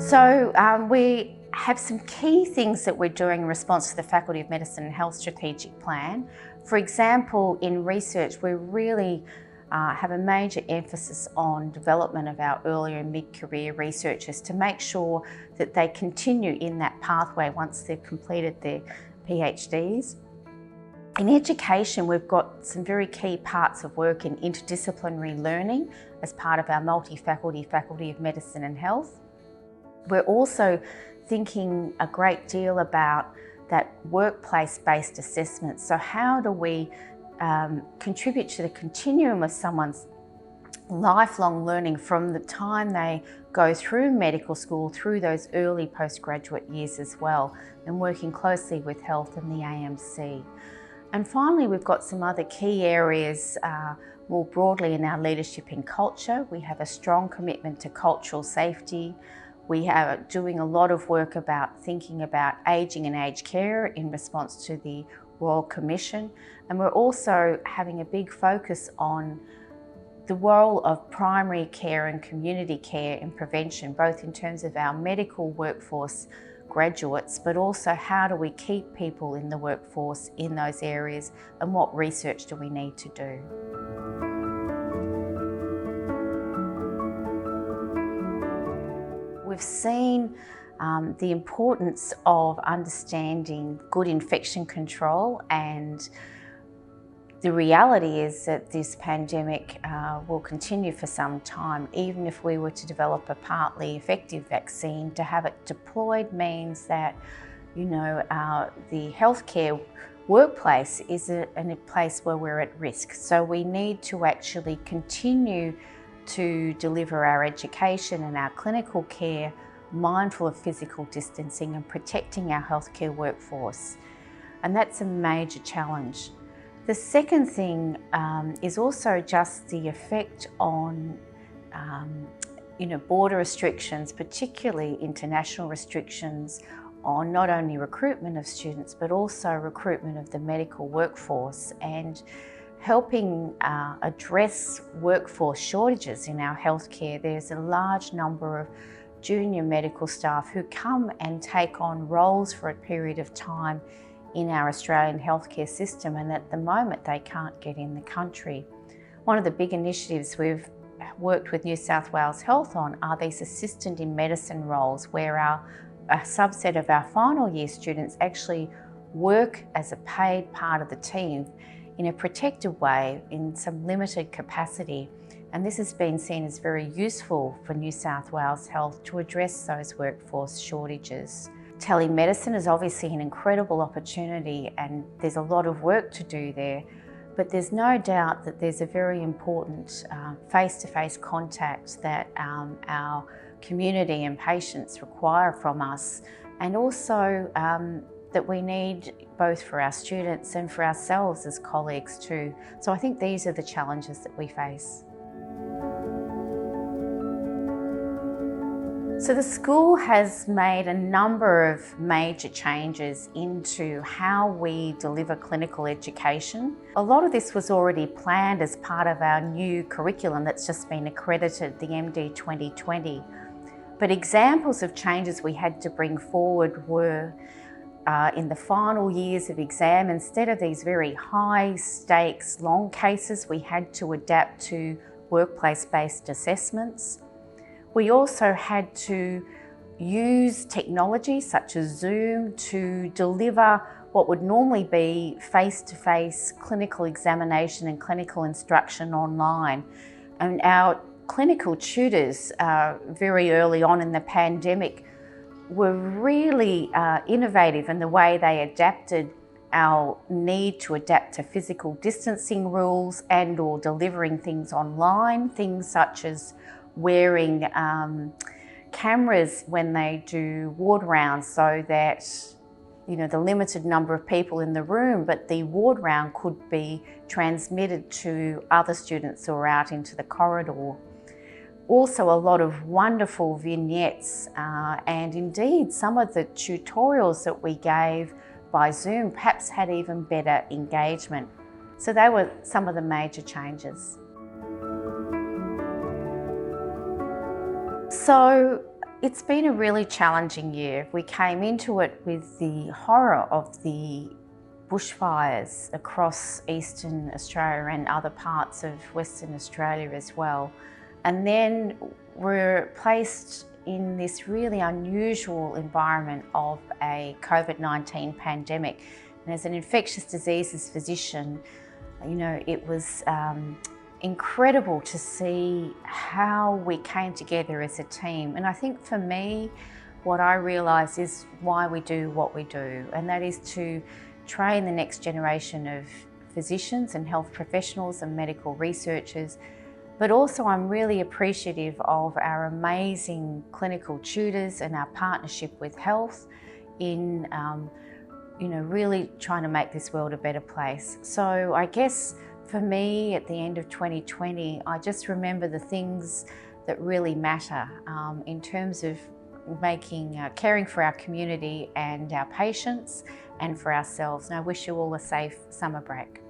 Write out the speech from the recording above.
We have some key things that we're doing in response to the Faculty of Medicine and Health Strategic Plan. For example, in research, we really have a major emphasis on development of our early and mid-career researchers to make sure that they continue in that pathway once they've completed their PhDs. In education, we've got some very key parts of work in interdisciplinary learning as part of our multi-faculty Faculty of Medicine and Health. We're also thinking a great deal about that workplace-based assessment. So how do we contribute to the continuum of someone's lifelong learning from the time they go through medical school through those early postgraduate years as well, and working closely with health and the AMC. And finally, we've got some other key areas more broadly in our leadership in culture. We have a strong commitment to cultural safety. We are doing a lot of work about thinking about ageing and aged care in response to the Royal Commission. And we're also having a big focus on the role of primary care and community care in prevention, both in terms of our medical workforce graduates, but also how do we keep people in the workforce in those areas, and what research do we need to do. We've seen the importance of understanding good infection control, and the reality is that this pandemic will continue for some time. Even if we were to develop a partly effective vaccine, to have it deployed means that, the healthcare workplace is a place where we're at risk. So we need to actually continue to deliver our education and our clinical care mindful of physical distancing and protecting our healthcare workforce. And that's a major challenge. The second thing is also just the effect on border restrictions, particularly international restrictions, on not only recruitment of students but also recruitment of the medical workforce, and helping address workforce shortages in our healthcare. There's a large number of junior medical staff who come and take on roles for a period of time in our Australian healthcare system, and at the moment they can't get in the country. One of the big initiatives we've worked with New South Wales Health on are these assistant in medicine roles, where a subset of our final year students actually work as a paid part of the team in a protected way in some limited capacity. And this has been seen as very useful for New South Wales Health to address those workforce shortages. Telemedicine is obviously an incredible opportunity, and there's a lot of work to do there, but there's no doubt that there's a very important face-to-face contact that our community and patients require from us, and also that we need both for our students and for ourselves as colleagues too. So I think these are the challenges that we face. So the school has made a number of major changes into how we deliver clinical education. A lot of this was already planned as part of our new curriculum that's just been accredited, the MD 2020. But examples of changes we had to bring forward were in the final years of exam, instead of these very high stakes, long cases, we had to adapt to workplace-based assessments. We also had to use technology such as Zoom to deliver what would normally be face-to-face clinical examination and clinical instruction online. And our clinical tutors very early on in the pandemic were really innovative in the way they adapted our need to adapt to physical distancing rules and or delivering things online, things such as wearing cameras when they do ward rounds, so that the limited number of people in the room, but the ward round could be transmitted to other students or out into the corridor. Also a lot of wonderful vignettes and indeed some of the tutorials that we gave by Zoom perhaps had even better engagement. So they were some of the major changes. So It's been a really challenging year. We came into it with the horror of the bushfires across Eastern Australia and other parts of Western Australia as well. And then we're placed in this really unusual environment of a COVID-19 pandemic. And as an infectious diseases physician, it was incredible to see how we came together as a team. And I think for me, what I realised is why we do what we do, and that is to train the next generation of physicians and health professionals and medical researchers. But also I'm really appreciative of our amazing clinical tutors and our partnership with health in really trying to make this world a better place. So I guess for me at the end of 2020, I just remember the things that really matter in terms of caring for our community and our patients and for ourselves. And I wish you all a safe summer break.